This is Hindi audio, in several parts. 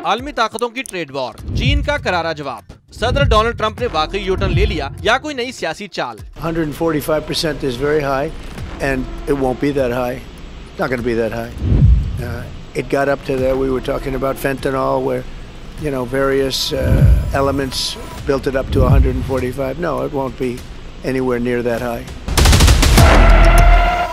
आलमी ताकतों की ट्रेड वॉर, चीन का करारा जवाब। सदर डोनाल्ड ट्रंप ने वाकई यूटर्न ले लिया या कोई नई सियासी चाल? 145% is very high, and it won't be that high. It's not going to be that high. It got up to that. We were talking about fentanyl, where various elements built it up to 145. No, it won't be anywhere near that high.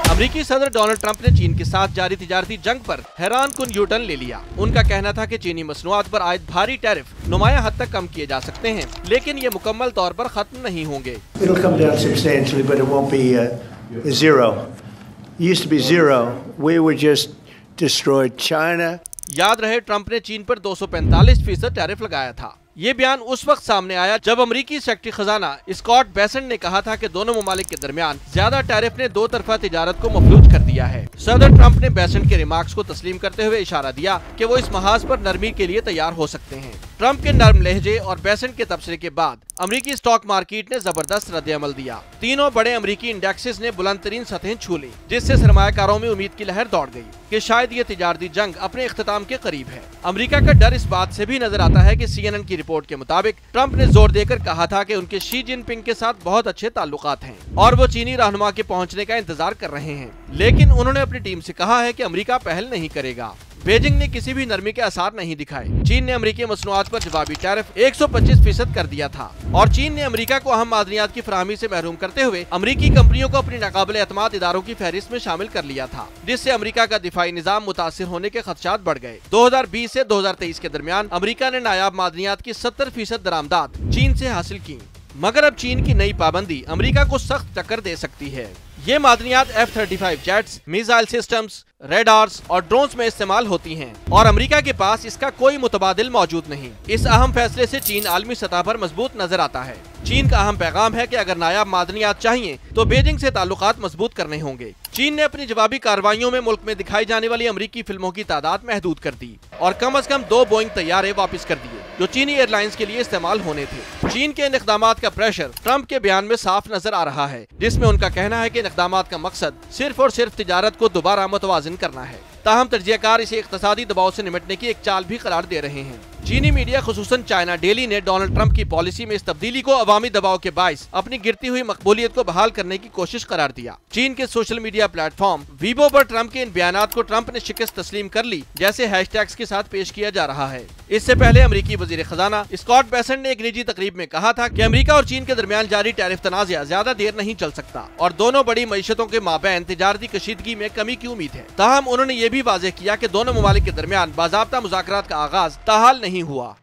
अमेरिकी सदर डोनाल्ड ट्रंप ने चीन के साथ जारी तिजारती जंग पर हैरानकुन यूटर्न ले लिया। उनका कहना था कि चीनी मसनूआत पर आयद भारी टैरिफ नुमाया हद तक कम किए जा सकते हैं, लेकिन ये मुकम्मल तौर पर खत्म नहीं होंगे। It'll come down substantially, but it won't be zero. It used to be zero. We were just destroyed China. याद रहे ट्रंप ने चीन पर 245% टैरिफ लगाया था। ये बयान उस वक्त सामने आया जब अमेरिकी सेक्रेटरी खजाना स्कॉट बेसेंट ने कहा था कि दोनों ममालिक के दरमियान ज्यादा टैरिफ ने दो तरफा तिजारत को मफलूज कर दिया है। सदर ट्रंप ने बेसेंट के रिमार्क्स को तस्लीम करते हुए इशारा दिया कि वो इस महाज पर नरमी के लिए तैयार हो सकते हैं। ट्रंप के नर्म लहजे और बेसेंट के तबसरे के बाद अमेरिकी स्टॉक मार्केट ने जबरदस्त रद्द-ए-अमल दिया। तीनों बड़े अमेरिकी इंडेक्सेस ने बुलंद तरीन सतहें छू ली, जिससे सरमायाकारों में उम्मीद की लहर दौड़ गई कि शायद ये तिजारती जंग अपने इख्तिताम के करीब है। अमेरिका का डर इस बात से भी नजर आता है कि CNN की रिपोर्ट के मुताबिक ट्रंप ने जोर देकर कहा था कि उनके शी जिनपिंग के साथ बहुत अच्छे ताल्लुकात हैं और वो चीनी रहनुमा के पहुंचने का इंतजार कर रहे हैं, लेकिन उन्होंने अपनी टीम से कहा है कि अमेरिका पहल नहीं करेगा। बीजिंग ने किसी भी नरमी के आसार नहीं दिखाए। चीन ने अमेरिकी मसनूआत पर जवाबी टैरिफ 125% कर दिया था और चीन ने अमेरिका को अहम मादनियात की फराहमी से महरूम करते हुए अमेरिकी कंपनियों को अपनी नाकाबिल एतमाद इदारों की फहरिस्त में शामिल कर लिया था, जिससे अमेरिका का दिफाई निजाम मुतासिर होने के खदशात बढ़ गए। 2020 से 2023 के दरमियान अमेरिका ने नायाब मादनियात की 70% दरामदात चीन से हासिल की, मगर अब चीन की नई पाबंदी अमेरिका को सख्त टक्कर दे सकती है। ये मादनियात F-35 jets, missile systems, radars और ड्रोन्स में इस्तेमाल होती हैं और अमेरिका के पास इसका कोई मुतबादिल मौजूद नहीं। इस अहम फैसले से चीन आलमी सतह पर मजबूत नजर आता है। चीन का अहम पैगाम है कि अगर नायाब मादनियात चाहिए तो बीजिंग से ताल्लुकात मजबूत करने होंगे। चीन ने अपनी जवाबी कार्रवाइयों में मुल्क में दिखाई जाने वाली अमेरिकी फिल्मों की तादाद महदूद कर दी और कम से कम 2 बोइंग तैयारे वापस कर दिए जो चीनी एयरलाइंस के लिए इस्तेमाल होने थे। चीन के इन इक़दामात का प्रेशर ट्रंप के बयान में साफ नजर आ रहा है, जिसमें उनका कहना है कि इन इक़दामात का मकसद सिर्फ और सिर्फ तिजारत को दोबारा मुतवाज़िन करना है। ताहम तर्जियाकार इसे इक़्तिसादी दबाव से निपटने की एक चाल भी करार दे रहे हैं। चीनी मीडिया खुसूसन चाइना डेली ने डोनाल्ड ट्रंप की पॉलिसी में इस तब्दीली को अवामी दबाव के बाइस अपनी गिरती हुई मकबूलियत को बहाल करने की कोशिश करार दिया। चीन के सोशल मीडिया प्लेटफॉर्म वीबो पर ट्रंप के इन बयानात को ट्रंप ने शिकस्त तस्लीम कर ली, जैसे हैशटैग्स के साथ पेश किया जा रहा है। इससे पहले अमेरिकी वजीर खजाना स्कॉट बेसेंट ने एक निजी तकरीब में कहा था कि अमेरिका और चीन के दरमियान जारी टैरिफ तनाज़ा ज्यादा देर नहीं चल सकता और दोनों बड़ी मईशतों के माबैन तिजारती कशीदगी में कमी की उम्मीद है। ताहम उन्होंने ये भी वाज़ेह किया कि दोनों ममालिक के दरमियान बाज़ाब्ता मुज़ाकरात का आगाज ताहाल नहीं हुआ।